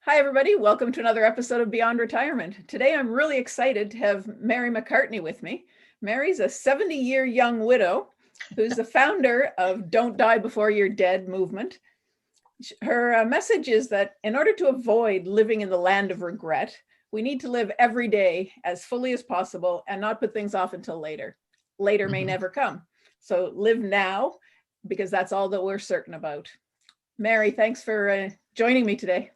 Hi, everybody. Welcome to another episode of Beyond Retirement. Today, I'm really excited to have Merri Macartney with me. Merri's a 70-year young widow who's the founder of Don't Die Before You're Dead movement. Her message is that in order to avoid living in the land of regret, we need to live every day as fully as possible and not put things off until later. Later may never come. So live now, because that's all that we're certain about. Merri, thanks for joining me today.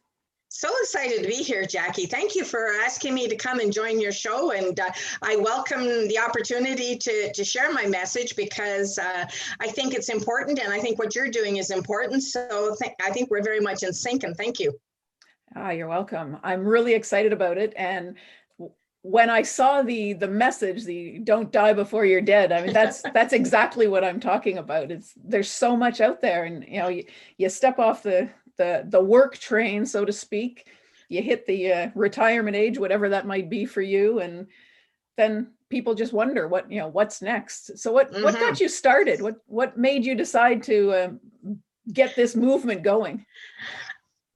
So excited to be here, Jackie. Thank you for asking me to come and join your show. And I welcome the opportunity to share my message because I think it's important. And I think what you're doing is important. So I think we're very much in sync, and thank you. You're welcome. I'm really excited about it. And when I saw the message, the "Don't die before you're dead," I mean, that's exactly what I'm talking about. There's so much out there, and you step off the work train, so to speak, you hit the retirement age, whatever that might be for you, and then people just wonder what's next. So what got you started? What made you decide to get this movement going?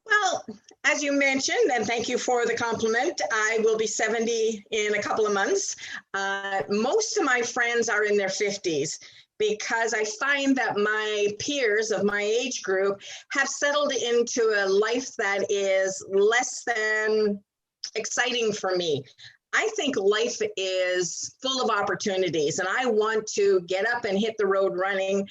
Well, as you mentioned, and thank you for the compliment, I will be 70 in a couple of months. Most of my friends are in their 50s. Because I find that my peers of my age group have settled into a life that is less than exciting for me. I think life is full of opportunities, and I want to get up and hit the road running.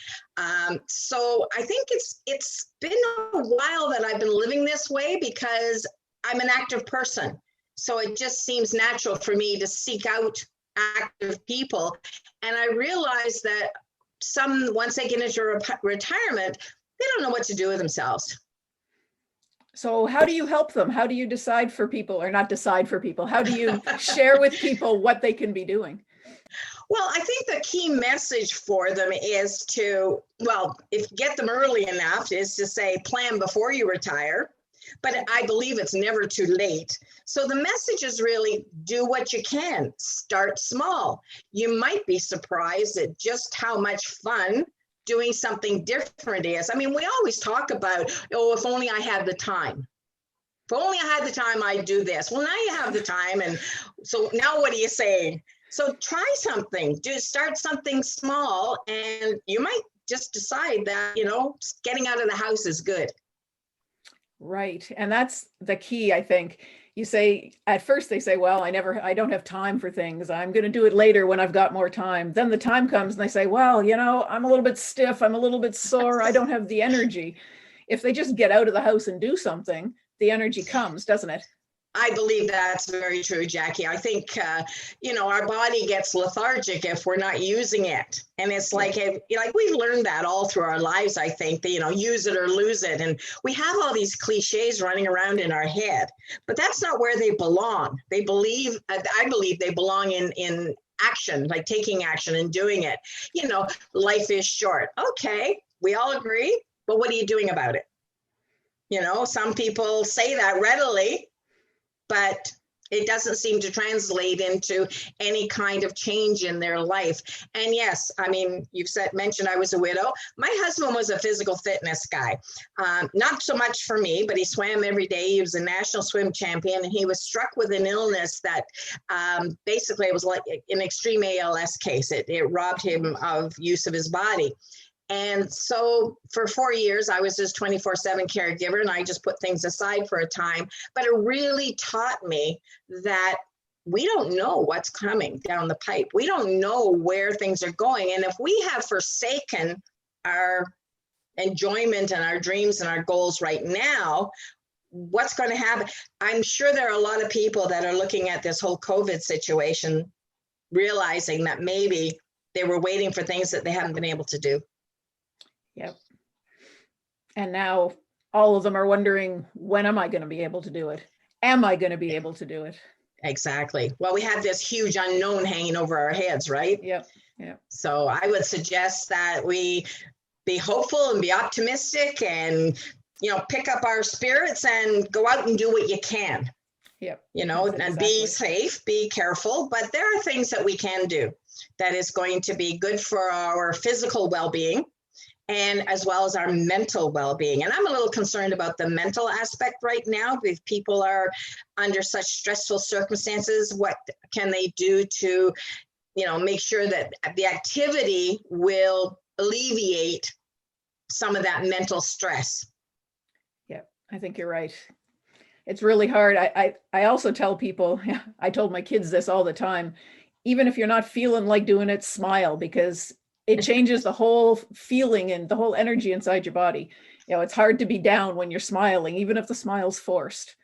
So I think it's been a while that I've been living this way because I'm an active person. So it just seems natural for me to seek out active people. And I realize that once they get into retirement, they don't know what to do with themselves. So how do you help them? How do you decide for people, or not decide for people? How do you share with people what they can be doing? Well, I think the key message for them is to, if you get them early enough, is to say, plan before you retire. But I believe it's never too late. So the message is really do what you can. Start small. You might be surprised at just how much fun doing something different is. I mean, we always talk about, if only I had the time. If only I had the time, I'd do this. Well, now you have the time. And so now what are you saying? So try something. Just start something small, and you might just decide that, getting out of the house is good. Right. And that's the key, I think. You say, at first they say, well, I don't have time for things. I'm going to do it later when I've got more time. Then the time comes and they say, well, I'm a little bit stiff. I'm a little bit sore. I don't have the energy. If they just get out of the house and do something, the energy comes, doesn't it? I believe that's very true, Jackie. I think, our body gets lethargic if we're not using it. And it's like we've learned that all through our lives, I think, that, use it or lose it. And we have all these cliches running around in our head, but that's not where they belong. I believe they belong in action, like taking action and doing it. Life is short. Okay, we all agree, but what are you doing about it? Some people say that readily, but it doesn't seem to translate into any kind of change in their life. And yes, I mean, you've mentioned I was a widow. My husband was a physical fitness guy. Not so much for me, but he swam every day. He was a national swim champion, and he was struck with an illness that basically it was like an extreme ALS case. It robbed him of use of his body. And so for 4 years, I was his 24/7 caregiver, and I just put things aside for a time. But it really taught me that we don't know what's coming down the pipe. We don't know where things are going. And if we have forsaken our enjoyment and our dreams and our goals right now, what's going to happen? I'm sure there are a lot of people that are looking at this whole COVID situation, realizing that maybe they were waiting for things that they haven't been able to do. Yep. And now all of them are wondering, when am I going to be able to do it? Am I going to be able to do it? Exactly. Well, we have this huge unknown hanging over our heads, right? Yep. Yep. So I would suggest that we be hopeful and be optimistic and, pick up our spirits and go out and do what you can. Yep. And be safe, be careful, but there are things that we can do that is going to be good for our physical well-being and as well as our mental well-being. And I'm a little concerned about the mental aspect right now. If people are under such stressful circumstances, what can they do to, make sure that the activity will alleviate some of that mental stress? Yeah, I think you're right. It's really hard. I also tell people, I told my kids this all the time, even if you're not feeling like doing it, smile, because it changes the whole feeling and the whole energy inside your body. It's hard to be down when you're smiling, even if the smile's forced.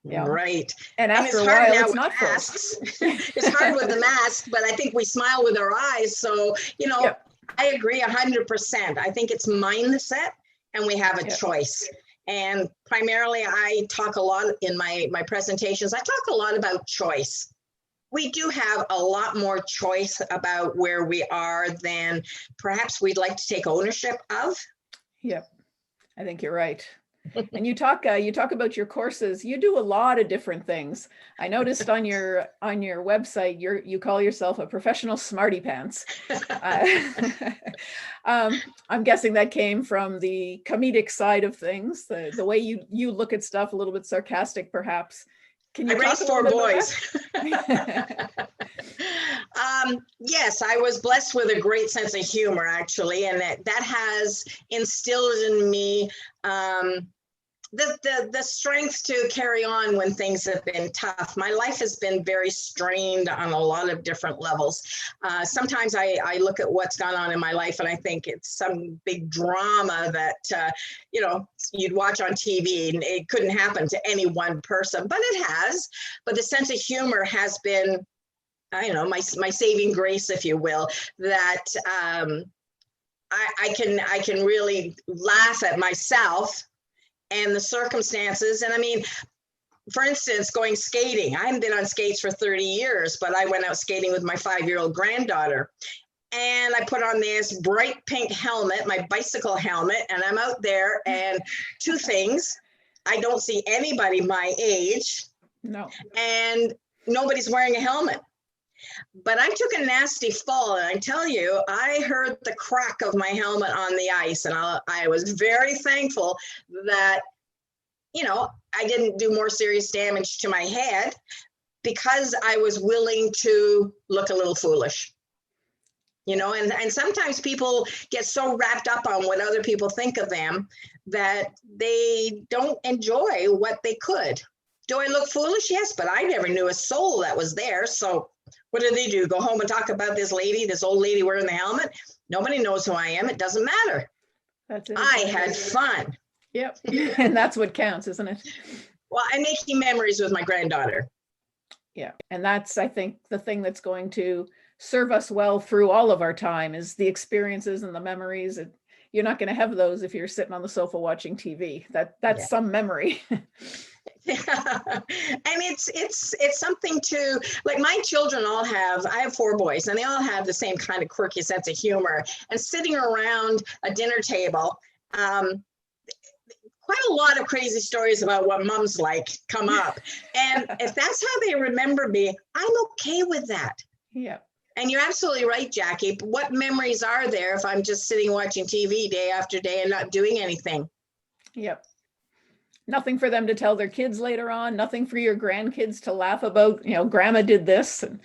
Right. And after a while, it's not masks. It's hard with the mask, but I think we smile with our eyes. So, yep. I agree 100%. I think it's mindset, and we have a choice. And primarily, I talk a lot in my presentations. I talk a lot about choice. We do have a lot more choice about where we are than perhaps we'd like to take ownership of. Yep, I think you're right. And you talk about your courses. You do a lot of different things. I noticed on your website, you call yourself a professional smarty pants. I'm guessing that came from the comedic side of things, the way you look at stuff, a little bit sarcastic, perhaps. Can you I raised 4 boys. Yes, I was blessed with a great sense of humor, actually, and that has instilled in me the strength to carry on when things have been tough. My life has been very strained on a lot of different levels. Sometimes I look at what's gone on in my life and I think it's some big drama that, you'd watch on TV, and it couldn't happen to any one person, but it has. But the sense of humor has been, my saving grace, if you will, that I can really laugh at myself and the circumstances. And I mean, for instance, going skating. I haven't been on skates for 30 years, but I went out skating with my 5-year-old granddaughter. And I put on this bright pink helmet, my bicycle helmet, and I'm out there, and 2 things. I don't see anybody my age. No. And nobody's wearing a helmet. But I took a nasty fall, and I tell you, I heard the crack of my helmet on the ice, and I was very thankful that, I didn't do more serious damage to my head, because I was willing to look a little foolish. And sometimes people get so wrapped up on what other people think of them that they don't enjoy what they could. Do I look foolish? Yes, but I never knew a soul that was there. So what do? Go home and talk about this old lady wearing the helmet? Nobody knows who I am. It doesn't matter. That's it. I had fun. Yep. And that's what counts, isn't it? Well, I'm making memories with my granddaughter. Yeah. And that's, I think, the thing that's going to serve us well through all of our time is the experiences and the memories. You're not going to have those if you're sitting on the sofa watching TV. That's some memory. Yeah. And it's something to, like, my children I have 4 boys, and they all have the same kind of quirky sense of humor. And sitting around a dinner table, quite a lot of crazy stories about what mom's like come up. And if that's how they remember me, I'm okay with that. Yeah. And you're absolutely right, Jackie. What memories are there if I'm just sitting watching TV day after day and not doing anything? Yep. Nothing for them to tell their kids later on, nothing for your grandkids to laugh about, grandma did this. And,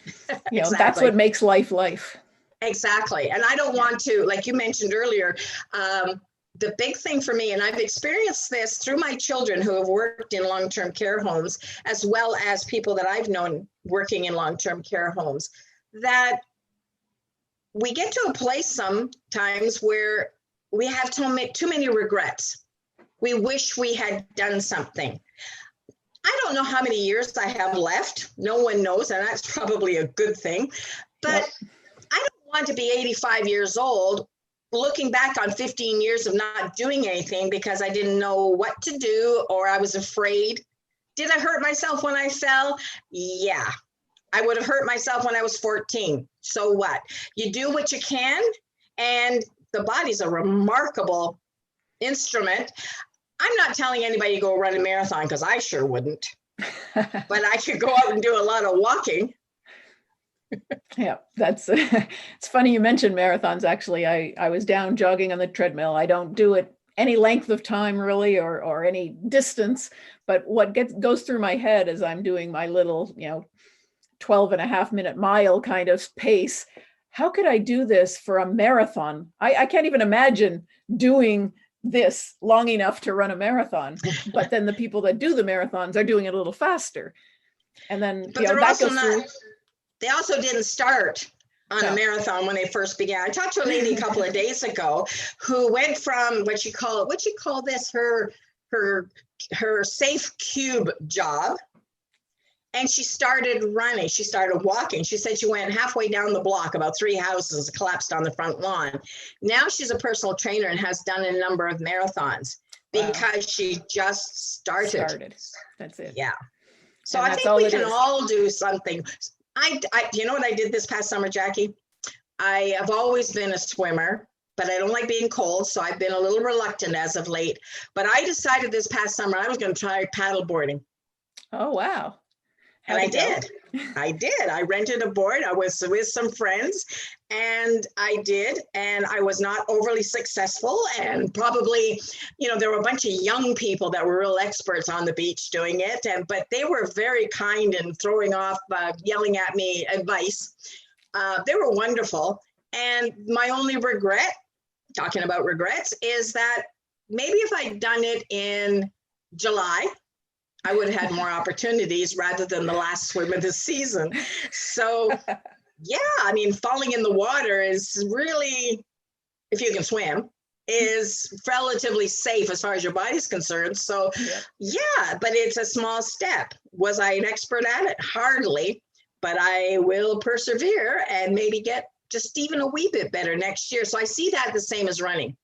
exactly. That's what makes life. Exactly. And I don't want to, like you mentioned earlier, the big thing for me, and I've experienced this through my children who have worked in long-term care homes, as well as people that I've known working in long-term care homes, that we get to a place sometimes where we have too many regrets. We wish we had done something. I don't know how many years I have left. No one knows, and that's probably a good thing. But I don't want to be 85 years old looking back on 15 years of not doing anything because I didn't know what to do or I was afraid. Did I hurt myself when I fell? Yeah. I would have hurt myself when I was 14. So what? You do what you can, and the body's a remarkable instrument. I'm not telling anybody to go run a marathon because I sure wouldn't. But I could go out and do a lot of walking. Yeah, that's it's funny you mentioned marathons. Actually, I was down jogging on the treadmill. I don't do it any length of time really, or any distance, but what goes through my head as I'm doing my little, 12 and a half minute mile kind of pace. How could I do this for a marathon? I can't even imagine doing this long enough to run a marathon. But then the people that do the marathons are doing it a little faster. And then, But they're that also goes not, through. they also didn't start on a No. marathon when they first began. I talked to a lady a couple of days ago who went from what you call this, her safe cube job. And she started running. She started walking. She said she went halfway down the block, about 3 houses, collapsed on the front lawn. Now she's a personal trainer and has done a number of marathons because she just started. That's it. Yeah. So And I that's think all we it can is. all do something. You know what I did this past summer, Jackie? I have always been a swimmer, but I don't like being cold. So I've been a little reluctant as of late. But I decided this past summer I was going to try paddleboarding. Oh, wow. And I How'd it did. I did. I rented a board. I was with some friends and I did. And I was not overly successful. And probably, there were a bunch of young people that were real experts on the beach doing it. But they were very kind and throwing off, yelling at me advice. They were wonderful. And my only regret, talking about regrets, is that maybe if I'd done it in July, I would have had more opportunities rather than the last swim of the season. So, yeah, falling in the water is really, if you can swim, is relatively safe as far as your body's concerned. So, yeah, but it's a small step. Was I an expert at it? Hardly, but I will persevere and maybe get just even a wee bit better next year. So I see that the same as running.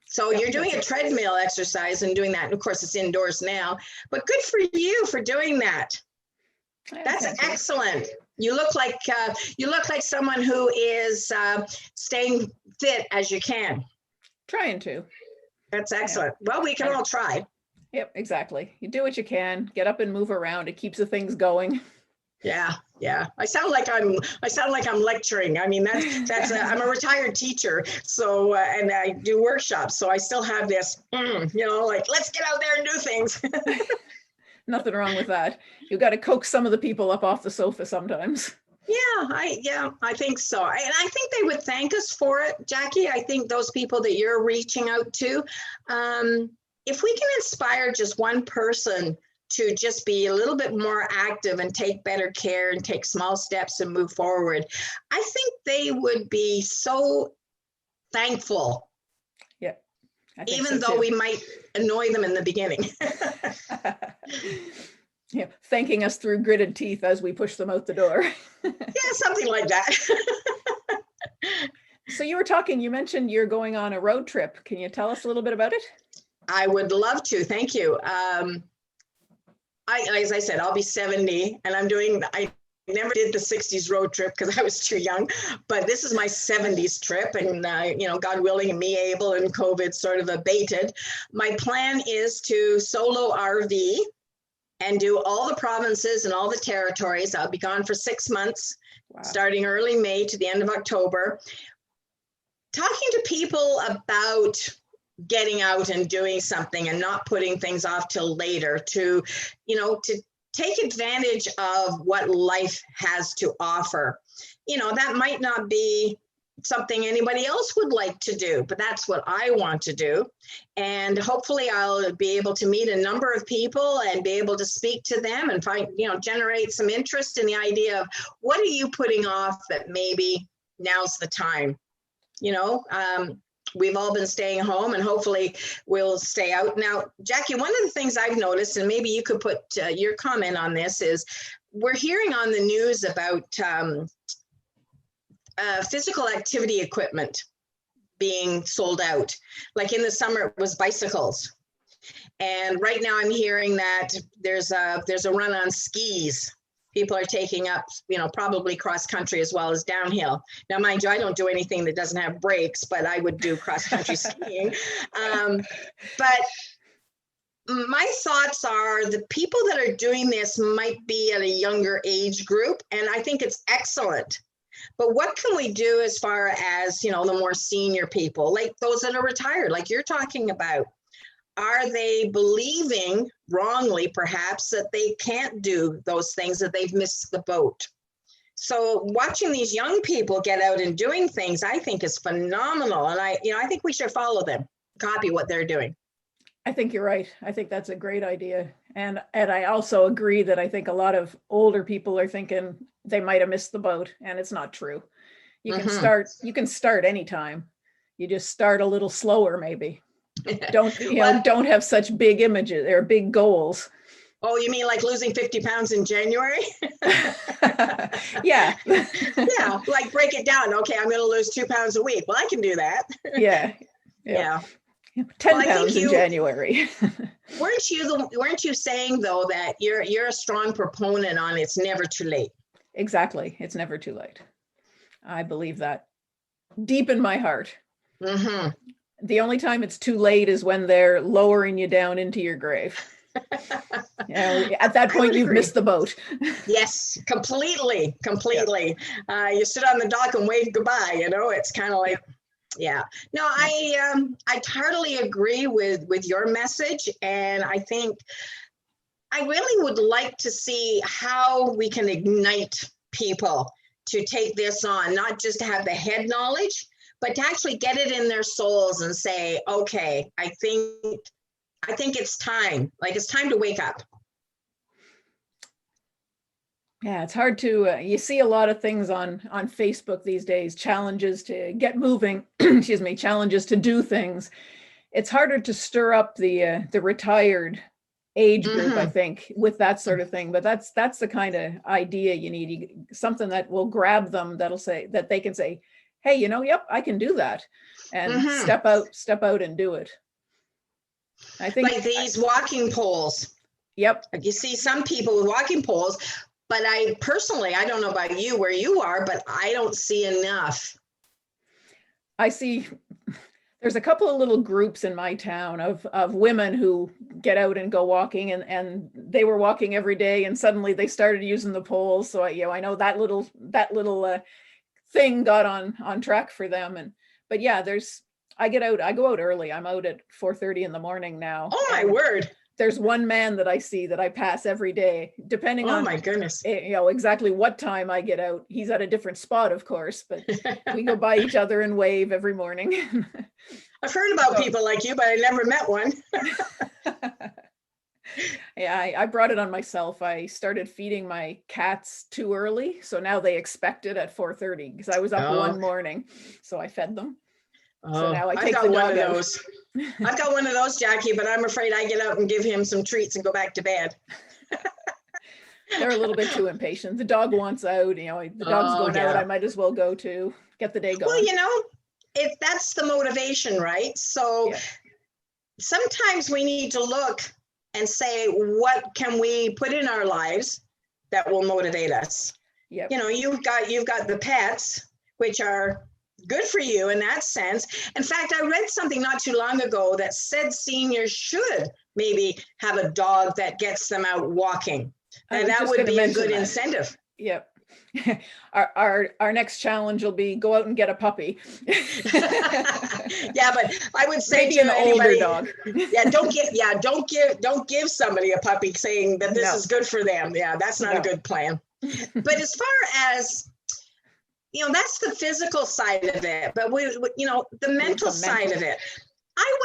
So you're doing a treadmill exercise and doing that. And of course, it's indoors now, but good for you for doing that. That's excellent. You look like someone who is staying fit as you can. Trying to. That's excellent. Yeah. Well, we can all try. Yep, exactly. You do what you can. Get up and move around. It keeps the things going. Yeah. I sound like I'm lecturing. I'm a retired teacher, so and I do workshops, so I still have this, let's get out there and do things. Nothing wrong with that. You got to coax some of the people up off the sofa sometimes. Yeah, I think so. And I think they would thank us for it, Jackie. I think those people that you're reaching out to, if we can inspire just one person to just be a little bit more active and take better care and take small steps and move forward, I think they would be so thankful. Yeah. Even though we might annoy them in the beginning. Yeah, thanking us through gritted teeth as we push them out the door. Yeah, something like that. So you mentioned you're going on a road trip. Can you tell us a little bit about it? I would love to. Thank you. As I said, I'll be 70 and I never did the 60s road trip because I was too young, but this is my 70s trip and, God willing and me able and COVID sort of abated. My plan is to solo RV and do all the provinces and all the territories. I'll be gone for 6 months, starting early May to the end of October, talking to people about getting out and doing something and not putting things off till later, to take advantage of what life has to offer. That might not be something anybody else would like to do, but that's what I want to do. And hopefully I'll be able to meet a number of people and be able to speak to them and generate some interest in the idea of what are you putting off that maybe now's the time. We've all been staying home and hopefully we'll stay out. Now, Jackie, one of the things I've noticed, and maybe you could put your comment on this, is we're hearing on the news about physical activity equipment being sold out. Like in the summer, it was bicycles. And right now I'm hearing that there's a run on skis. People are taking up, probably cross country as well as downhill. Now, mind you, I don't do anything that doesn't have brakes, but I would do cross country skiing. But My thoughts are the people that are doing this might be at a younger age group, and I think it's excellent. But what can we do as far as, the more senior people, like those that are retired, like you're talking about? Are they believing wrongly, perhaps, that they can't do those things, that they've missed the boat? So watching these young people get out and doing things, I think is phenomenal. And I think we should follow them, copy what they're doing. I think you're right. I think that's a great idea. And I also agree that I think a lot of older people are thinking they might have missed the boat, and it's not true. You can start anytime. You just start a little slower, maybe. Don't have such big images or big goals. Oh, you mean like losing 50 pounds in January? Yeah. Yeah, like break it down. Okay, I'm going to lose 2 pounds a week. Well, I can do that. Yeah. 10 pounds in January. Weren't you saying though that you're a strong proponent on it's never too late? Exactly. It's never too late. I believe that deep in my heart. Mm-hmm. The only time it's too late is when they're lowering you down into your grave. At that point, you've missed the boat. Yes, completely. Yeah. You sit on the dock and wave goodbye. It's kind of like, yeah. No, I totally agree with your message, and I think I really would like to see how we can ignite people to take this on, not just to have the head knowledge, but to actually get it in their souls and say, okay, I think it's time. Like, it's time to wake up. Yeah, it's hard to, you see a lot of things on Facebook these days, challenges to get moving, challenges to do things. It's harder to stir up the retired age group, I think, with that sort of thing. But that's the kind of idea you need, something that will grab them, that'll say, that they can say, hey, yep, I can do that. And step out and do it. I think like these walking poles. Yep. Like you see some people with walking poles, but I don't know about you where you are, but I don't see enough. I see there's a couple of little groups in my town of women who get out and go walking, and they were walking every day, and suddenly they started using the poles. So I know that little thing got on track for them. But yeah, I go out early. I'm out at 4:30 in the morning now. Oh my word. There's one man that I see that I pass every day, depending on, my goodness, exactly what time I get out. He's at a different spot, of course, but we go by each other and wave every morning. I've heard about people like you, but I never met one. Yeah, I brought it on myself. I started feeding my cats too early, so now they expect it at 4:30 because I was up one morning, so I fed them. So now I take the dog out. I've got one of those, Jackie, but I'm afraid I get out and give him some treats and go back to bed. They're a little bit too impatient. The dog wants out, the dog's going out, I might as well go to get the day going. Well, that's the motivation, right? So sometimes we need to look and say, what can we put in our lives that will motivate us? Yep. You've got the pets, which are good for you in that sense. In fact, I read something not too long ago that said seniors should maybe have a dog that gets them out walking. And that would be a good incentive. Yep. Our next challenge will be go out and get a puppy. Yeah, but I would say maybe to anybody, older dog. Don't give somebody a puppy saying that this is good for them. Yeah, that's not a good plan. But as far as that's the physical side of it, but the mental side of it. I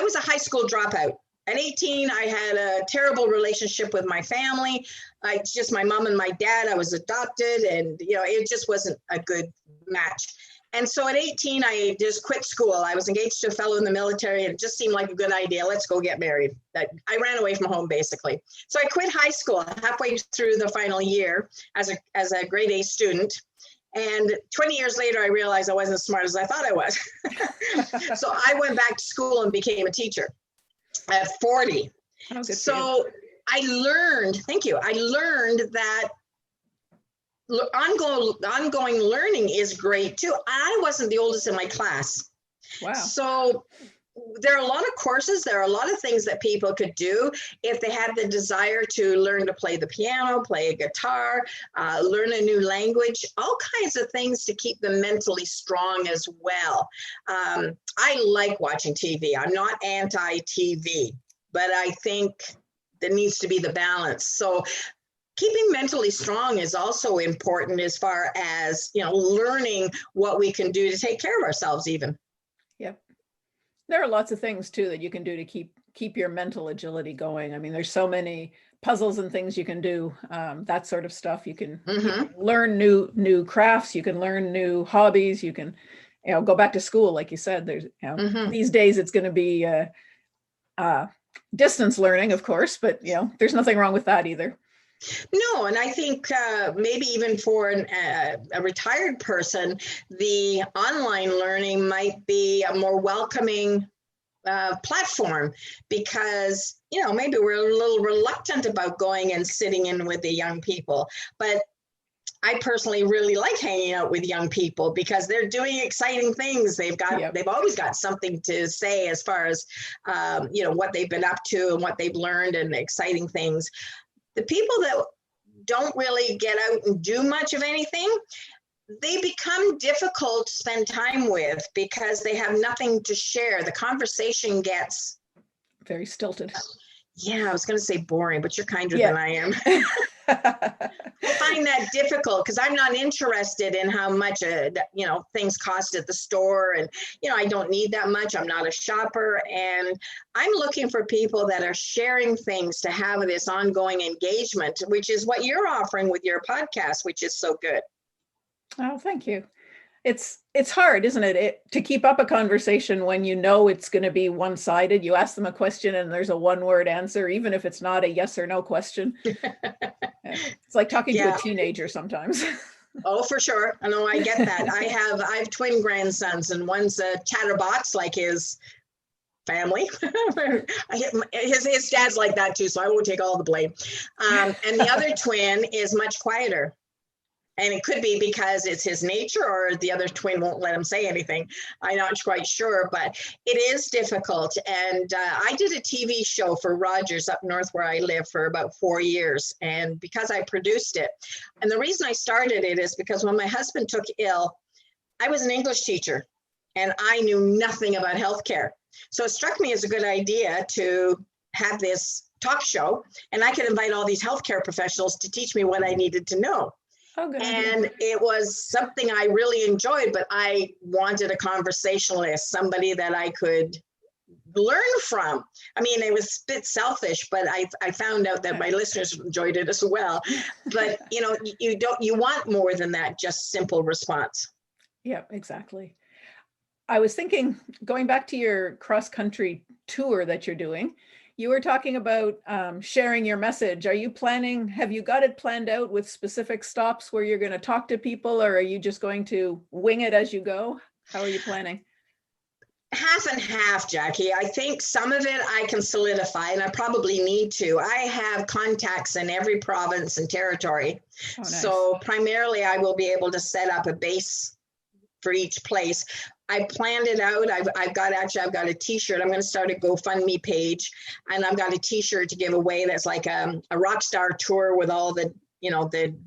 was a high school dropout. At 18, I had a terrible relationship with my family. It's just my mom and my dad. I was adopted, and it just wasn't a good match. And so at 18, I just quit school. I was engaged to a fellow in the military, and it just seemed like a good idea. Let's go get married. I ran away from home, basically. So I quit high school halfway through the final year as a grade A student. And 20 years later, I realized I wasn't as smart as I thought I was. So I went back to school and became a teacher at 40. So I learned that ongoing learning is great too. I wasn't the oldest in my class. Wow. So there are a lot of courses, there are a lot of things that people could do if they had the desire to learn to play the piano, play a guitar, learn a new language, all kinds of things to keep them mentally strong as well. I like watching TV. I'm not anti-TV, but I think there needs to be the balance. So keeping mentally strong is also important as far as, learning what we can do to take care of ourselves even. Yep. There are lots of things too that you can do to keep your mental agility going. I mean, there's so many puzzles and things you can do, that sort of stuff. You can learn new crafts, you can learn new hobbies, you can, go back to school, like you said. There's, these days it's going to be distance learning, of course, but there's nothing wrong with that either. No, and I think maybe even for a retired person, the online learning might be a more welcoming platform because, maybe we're a little reluctant about going and sitting in with the young people. But I personally really like hanging out with young people because they're doing exciting things. They've always got something to say as far as, what they've been up to and what they've learned and exciting things. The people that don't really get out and do much of anything, they become difficult to spend time with because they have nothing to share. The conversation gets very stilted. Yeah, I was going to say boring, but you're kinder than I am. I find that difficult because I'm not interested in how much, things cost at the store. And, I don't need that much. I'm not a shopper. And I'm looking for people that are sharing things to have this ongoing engagement, which is what you're offering with your podcast, which is so good. Oh, thank you. It's hard, isn't it, to keep up a conversation when it's going to be one-sided. You ask them a question and there's a one-word answer, even if it's not a yes or no question. It's like talking to a teenager sometimes. Oh, for sure. I know, I get that. I have twin grandsons, and one's a chatterbox like his family. his dad's like that too, so I won't take all the blame. And the other twin is much quieter. And it could be because it's his nature or the other twin won't let him say anything. I'm not quite sure, but it is difficult. And I did a TV show for Rogers up north where I live for about 4 years. And because I produced it, and the reason I started it is because when my husband took ill, I was an English teacher and I knew nothing about healthcare. So it struck me as a good idea to have this talk show, and I could invite all these healthcare professionals to teach me what I needed to know. Oh, good. And it was something I really enjoyed, but I wanted a conversationalist, somebody that I could learn from. I mean, it was a bit selfish, but I found out that my listeners enjoyed it as well. But, you want more than that, just simple response. Yeah, exactly. I was thinking, going back to your cross-country tour that you're doing, you were talking about sharing your message. Have you got it planned out with specific stops where you're going to talk to people, or are you just going to wing it as you go? How are you planning? Half and half, Jackie. I think some of it I can solidify, and I probably need to. I have contacts in every province and territory. Oh, nice. So primarily I will be able to set up a base for each place. I planned it out. I've got a t-shirt. I'm going to start a GoFundMe page, and I've got a t-shirt to give away that's like a rock star tour with all the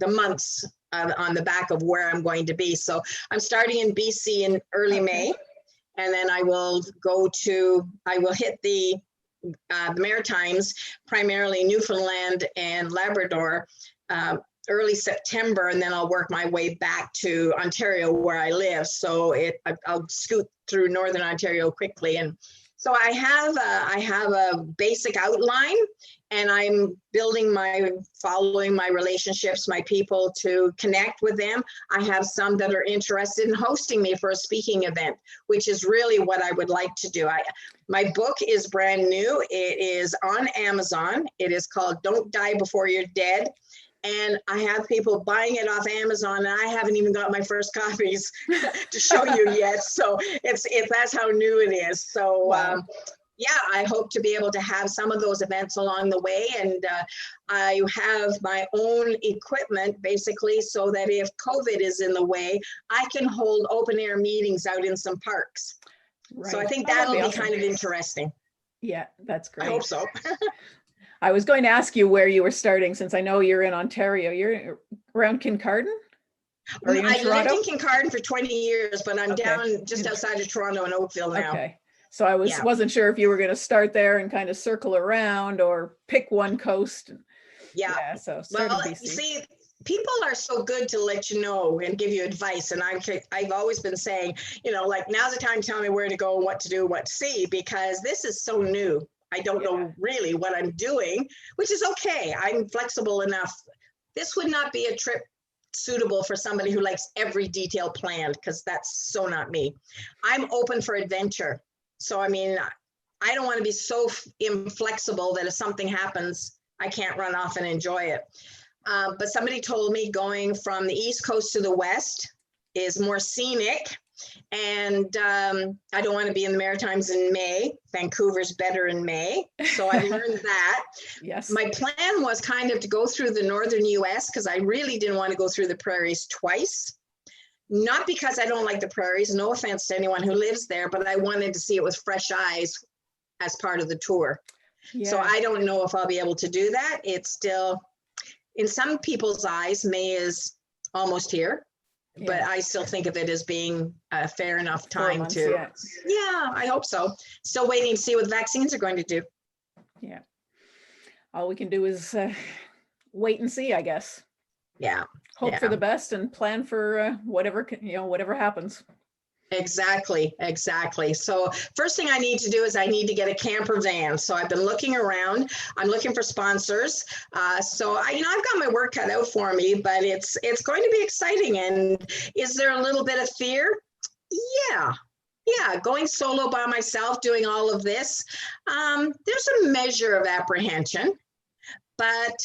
months on the back of where I'm going to be. So I'm starting in BC in early May, and then I will hit the Maritimes, primarily Newfoundland and Labrador, early September, and then I'll work my way back to Ontario where I live. So I'll scoot through Northern Ontario quickly. And so I have a basic outline, and I'm following my relationships, my people, to connect with them. I have some that are interested in hosting me for a speaking event, which is really what I would like to do. My book is brand new. It is on Amazon. It is called Don't Die Before You're Dead. And I have people buying it off Amazon, and I haven't even got my first copies to show you yet. So that's how new it is. So wow. I hope to be able to have some of those events along the way. And I have my own equipment basically so that if COVID is in the way, I can hold open air meetings out in some parks. Right. So I think Oh, that'd that'll be awesome. kind of interesting. Yeah, that's I great. hope so. I was going to ask you where you were starting, since I know you're in Ontario. You're around Kincardine? Or are you in I lived Toronto? in Kincardine for 20 years, but I'm Okay. down just outside of Toronto in Oakville now. Okay. So I Yeah. wasn't sure if you were going to start there and kind of circle around or pick one coast. Yeah. So start Well, in you BC. see, people are so good to let you know and give you advice. And I've always been saying, like, now's the time to tell me where to go, what to do, what to see, because this is so new. I don't know really what I'm doing, which is okay. I'm flexible enough. This would not be a trip suitable for somebody who likes every detail planned, because that's so not me. I'm open for adventure. So, I mean, I don't want to be so inflexible that if something happens, I can't run off and enjoy it. But somebody told me going from the East Coast to the West is more scenic. And I don't want to be in the Maritimes in May. Vancouver's better in May. So I've learned that. Yes. My plan was kind of to go through the northern US, because I really didn't want to go through the prairies twice. Not because I don't like the prairies, no offense to anyone who lives there, but I wanted to see it with fresh eyes as part of the tour. Yeah. So I don't know if I'll be able to do that. It's still, in some people's eyes, May is almost here. But I still think of it as being a fair enough time to. Yeah, I hope so. Still waiting to see what the vaccines are going to do. Yeah. All we can do is wait and see, I guess. Yeah. Hope for the best and plan for whatever happens. Exactly. So first thing I need to do is I need to get a camper van. So I've been looking around. I'm looking for sponsors. So I've got my work cut out for me, but it's going to be exciting. And is there a little bit of fear? Yeah. Going solo by myself, doing all of this. There's a measure of apprehension, but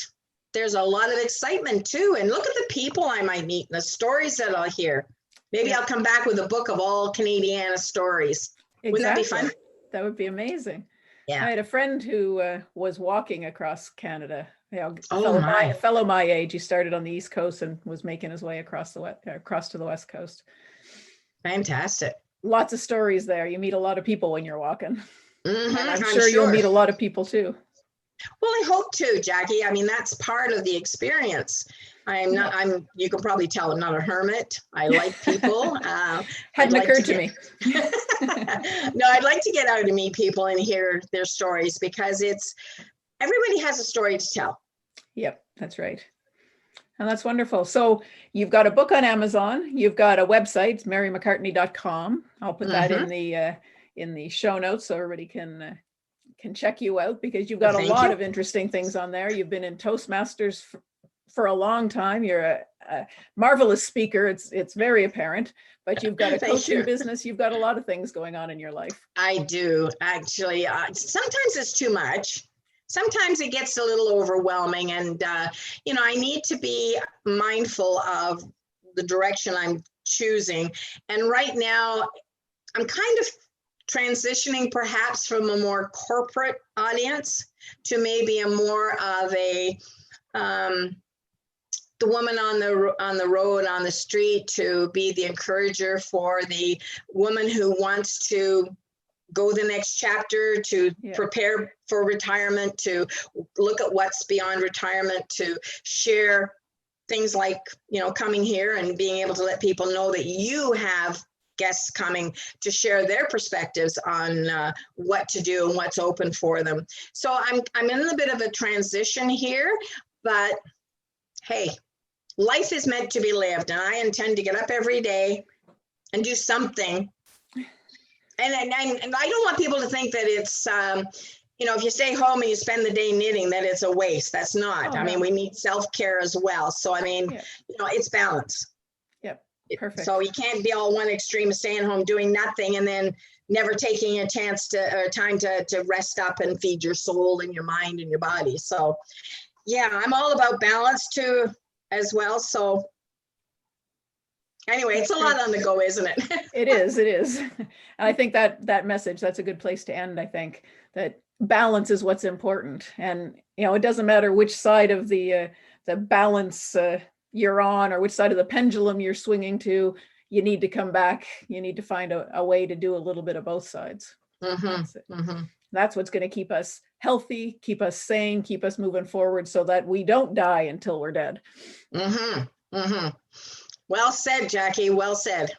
there's a lot of excitement too. And look at the people I might meet and the stories that I'll hear. Maybe I'll come back with a book of all Canadiana stories. Exactly. Wouldn't that be fun? That would be amazing. Yeah. I had a friend who was walking across Canada. A my. fellow my age. He started on the East Coast and was making his way across to the West Coast. Fantastic. Lots of stories there. You meet a lot of people when you're walking. Mm-hmm, and I'm sure you'll meet a lot of people too. Well, I hope to, Jackie. I mean, that's part of the experience. You can probably tell I'm not a hermit. I like people. Hadn't occurred to me. No, I'd like to get out and meet people and hear their stories, because everybody has a story to tell. Yep, that's right. And that's wonderful. So you've got a book on Amazon. You've got a website, merrimacartney.com. I'll put that in the show notes so everybody can check you out, because you've got a lot of interesting things on there. You've been in Toastmasters for a long time. You're a marvelous speaker. It's very apparent, but you've got a coaching business. You've got a lot of things going on in your life. I do, actually. Sometimes it's too much. Sometimes it gets a little overwhelming, and I need to be mindful of the direction I'm choosing. And right now, I'm kind of transitioning perhaps from a more corporate audience to maybe a more of a the woman on the road, on the street, to be the encourager for the woman who wants to go the next chapter, to prepare for retirement, to look at what's beyond retirement, to share things like, coming here and being able to let people know that you have guests coming to share their perspectives on what to do and what's open for them. So I'm in a bit of a transition here, but hey, life is meant to be lived, and I intend to get up every day and do something. And I don't want people to think that it's, if you stay home and you spend the day knitting, that it's a waste. That's not. I mean, we need self-care as well. So, I mean, it's balance. Yep. Perfect. So you can't be all one extreme of staying home doing nothing and then never taking a chance or time to rest up and feed your soul and your mind and your body. So, yeah, I'm all about balance too, as well. So anyway, it's a lot on the go, isn't it? It is. And I think that message, that's a good place to end. I think that balance is what's important. And, it doesn't matter which side of the balance you're on, or which side of the pendulum you're swinging to. you need to come back. You need to find a way to do a little bit of both sides. That's it. That's what's going to keep us healthy, keep us sane, keep us moving forward so that we don't die until we're dead. Well said, Jackie. Well said.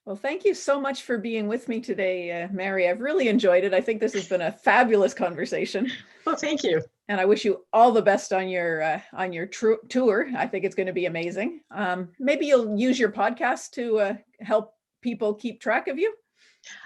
Well, thank you so much for being with me today, Merri. I've really enjoyed it. I think this has been a fabulous conversation. Well, thank you. And I wish you all the best on your tour. I think it's going to be amazing. Maybe you'll use your podcast to help people keep track of you.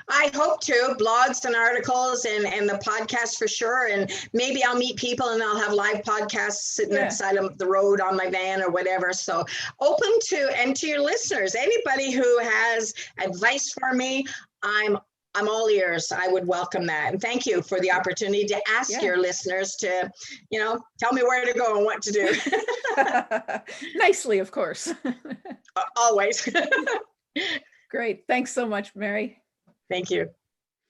I hope to. Blogs and articles and the podcast for sure. And maybe I'll meet people and I'll have live podcasts sitting outside of the road on my van or whatever. So open to your listeners, anybody who has advice for me, I'm all ears. I would welcome that. And thank you for the opportunity to ask your listeners to, tell me where to go and what to do. Nicely, of course. Always. Great. Thanks so much, Merri. Thank you.